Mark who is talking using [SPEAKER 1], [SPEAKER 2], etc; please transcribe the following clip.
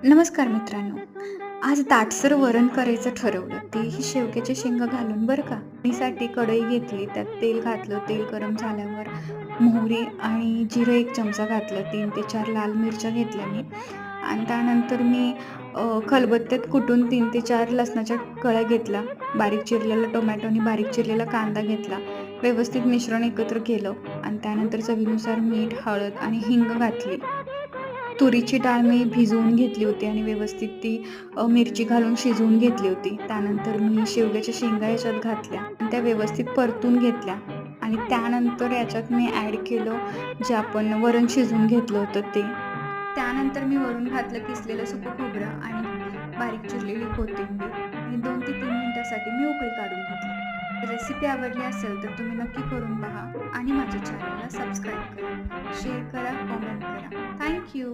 [SPEAKER 1] नमस्कार मित्रांनो. आज दाटसर वरण करायचं ठरवलं, तेही शेवग्याच्या शेंगा घालून बरं का. साठी कढई घेतली, त्यात तेल घातलं. तेल गरम झाल्यावर मोहरी आणि जिरं 1 चमचा घातलं. 3 ते 4 लाल मिरच्या घेतल्या मी आणि त्यानंतर मी खलबत्त्यात कुटून 3 ते 4 लसणाच्या कळ्या घेतल्या. बारीक चिरलेला टोमॅटो आणि बारीक चिरलेला कांदा घेतला. व्यवस्थित मिश्रण एकत्र केलं आणि त्यानंतर चवीनुसार मीठ, हळद आणि हिंग घातली. तुरीची डाळ मी भिजवून घेतली होती आणि व्यवस्थित ती मिरची घालून शिजवून घेतली होती. त्यानंतर मी शेवग्याच्या शेंगा याच्यात घातल्या आणि त्या व्यवस्थित परतून घेतल्या आणि त्यानंतर याच्यात मी ॲड केलं जे आपण वरण शिजवून घेतलं होतं ते. त्यानंतर मी वरून घातलं किसलेलं सुकं खोबरं आणि बारीक चिरलेली कोथिंबीर आणि 2 ते 3 मिनिटासाठी मी उकळी काढून घेतली. रेसिपी आवडली असेल तर तुम्ही नक्की करून पहा आणि माझ्या चॅनलला सबस्क्राईब करा, शेअर करा, कमेंट करा. Thank you.